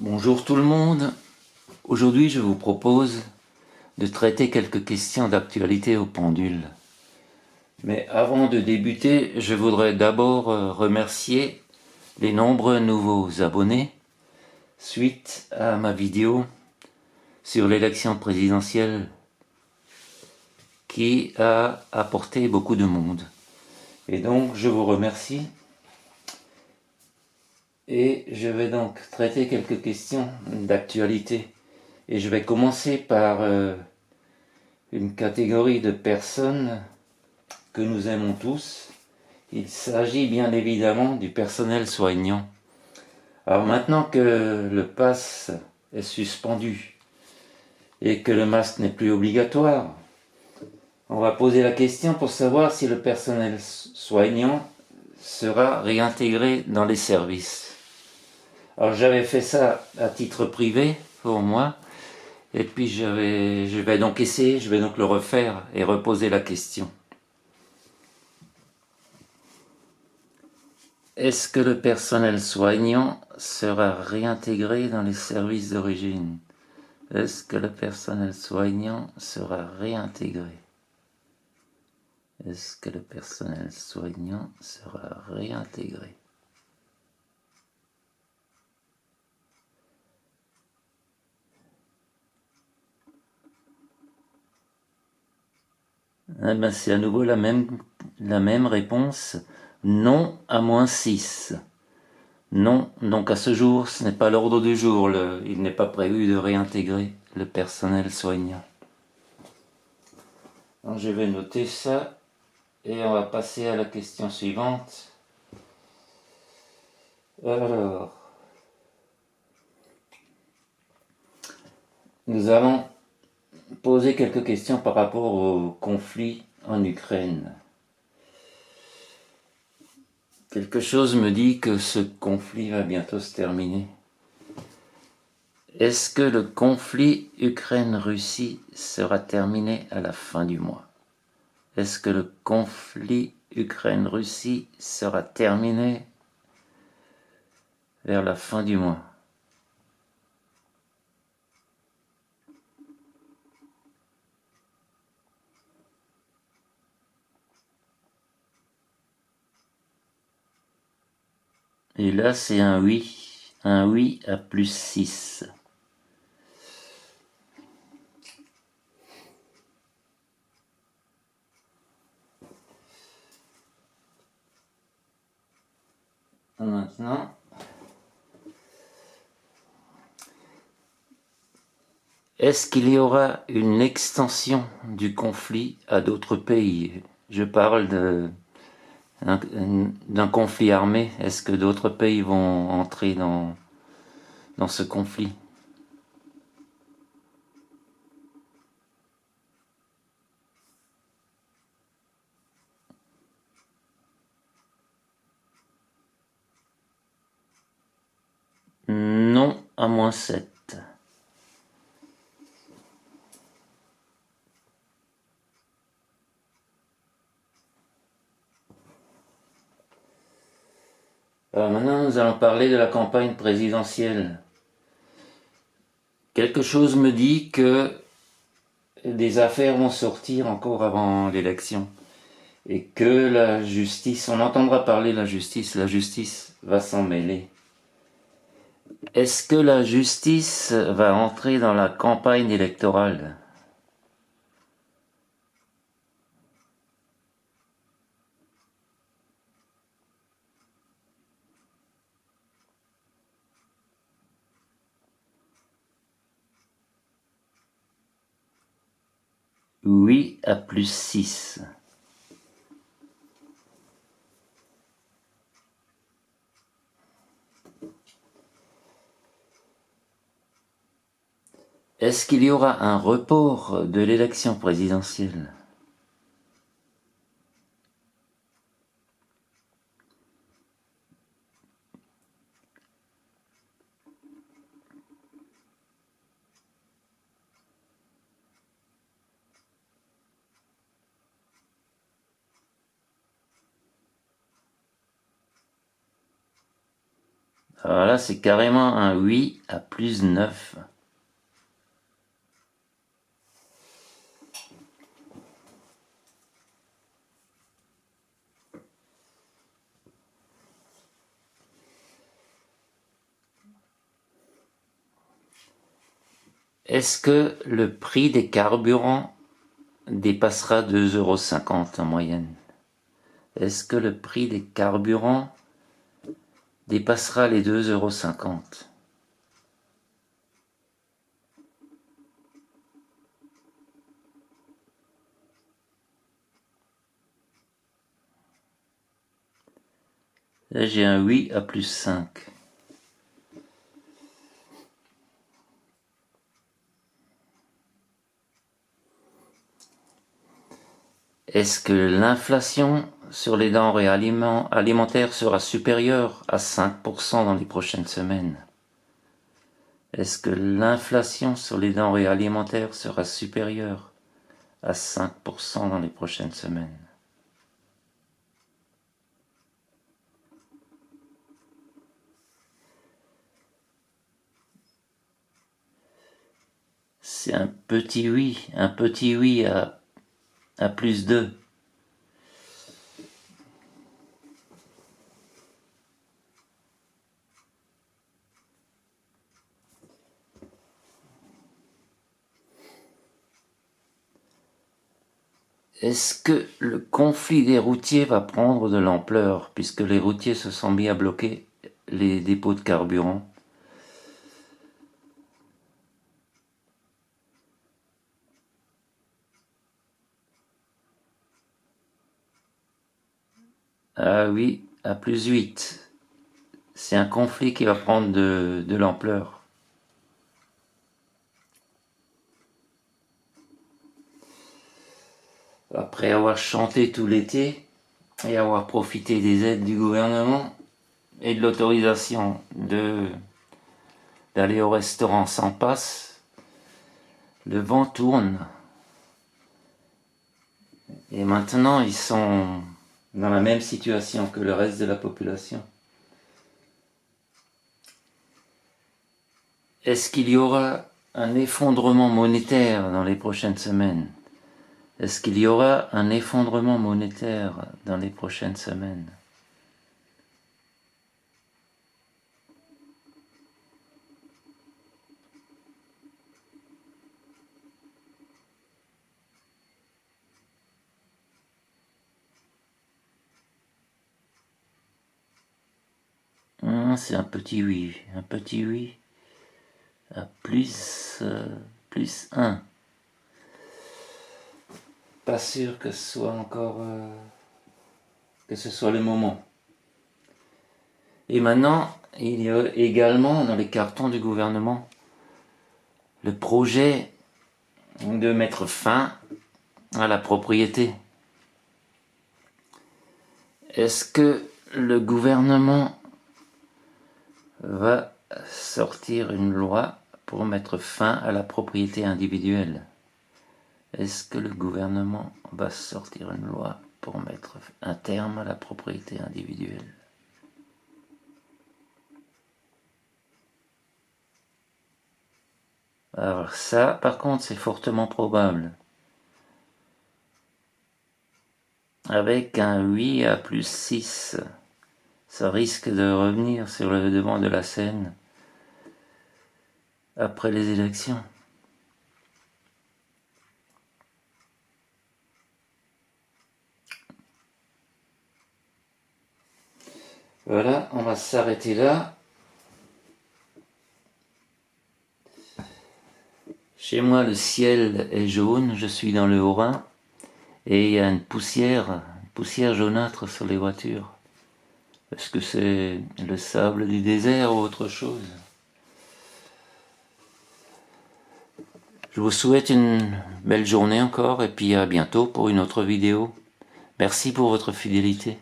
Bonjour tout le monde. Aujourd'hui, je vous propose de traiter quelques questions d'actualité au pendule. Mais avant de débuter, je voudrais d'abord remercier les nombreux nouveaux abonnés suite à ma vidéo sur l'élection présidentielle qui a apporté beaucoup de monde. Et donc, je vous remercie. Et je vais donc traiter quelques questions d'actualité. Et je vais commencer par une catégorie de personnes que nous aimons tous. Il s'agit bien évidemment du personnel soignant. Alors maintenant que le pass est suspendu et que le masque n'est plus obligatoire, on va poser la question pour savoir si le personnel soignant sera réintégré dans les services. Alors j'avais fait ça à titre privé pour moi, et puis je vais donc essayer, je vais donc le refaire et reposer la question. Est-ce que le personnel soignant sera réintégré dans les services d'origine? Est-ce que le personnel soignant sera réintégré? Est-ce que le personnel soignant sera réintégré? Eh ben, c'est à nouveau la même réponse. Non à -6. Non, donc à ce jour, ce n'est pas l'ordre du jour. Il n'est pas prévu de réintégrer le personnel soignant. Donc je vais noter ça et on va passer à la question suivante. Alors, nous allons poser quelques questions par rapport au conflit en Ukraine. Quelque chose me dit que ce conflit va bientôt se terminer. Est-ce que le conflit Ukraine-Russie sera terminé à la fin du mois? Est-ce que le conflit Ukraine-Russie sera terminé vers la fin du mois? Et là, c'est un oui à +6. Maintenant, est-ce qu'il y aura une extension du conflit à d'autres pays? Je parle d'un conflit armé. Est-ce que d'autres pays vont entrer dans ce conflit? Non à -7. Alors maintenant, nous allons parler de la campagne présidentielle. Quelque chose me dit que des affaires vont sortir encore avant l'élection et que la justice, on entendra parler de la justice va s'en mêler. Est-ce que la justice va entrer dans la campagne électorale? Oui à +6. Est-ce qu'il y aura un report de l'élection présidentielle? Alors là, c'est carrément un oui à plus 9. Est-ce que le prix des carburants dépassera 2,50 € en moyenne? Est-ce que le prix des carburants dépassera les 2,50 €? Là, j'ai un oui à plus 5. Est-ce que l'inflation sur les denrées alimentaires sera supérieure à 5% dans les prochaines semaines? Est-ce que l'inflation sur les denrées alimentaires sera supérieure à 5% dans les prochaines semaines? C'est un petit oui à plus 2. Est-ce que le conflit des routiers va prendre de l'ampleur, puisque les routiers se sont mis à bloquer les dépôts de carburant? Ah oui, à plus 8. C'est un conflit qui va prendre de l'ampleur. Après avoir chanté tout l'été et avoir profité des aides du gouvernement et de l'autorisation d'aller au restaurant sans passe, le vent tourne. Et maintenant, ils sont dans la même situation que le reste de la population. Est-ce qu'il y aura un effondrement monétaire dans les prochaines semaines? Est-ce qu'il y aura un effondrement monétaire dans les prochaines semaines? C'est un petit oui à plus 1. Pas sûr que ce soit encore que ce soit le moment. Et maintenant, il y a également dans les cartons du gouvernement le projet de mettre fin à la propriété. Est-ce que le gouvernement va sortir une loi pour mettre fin à la propriété individuelle? Est-ce que le gouvernement va sortir une loi pour mettre un terme à la propriété individuelle? Alors ça, par contre, c'est fortement probable. Avec un oui à plus 6, ça risque de revenir sur le devant de la scène après les élections. Voilà, on va s'arrêter là. Chez moi, le ciel est jaune, je suis dans le Haut-Rhin, et il y a une poussière jaunâtre sur les voitures. Est-ce que c'est le sable du désert ou autre chose? Je vous souhaite une belle journée encore, et puis à bientôt pour une autre vidéo. Merci pour votre fidélité.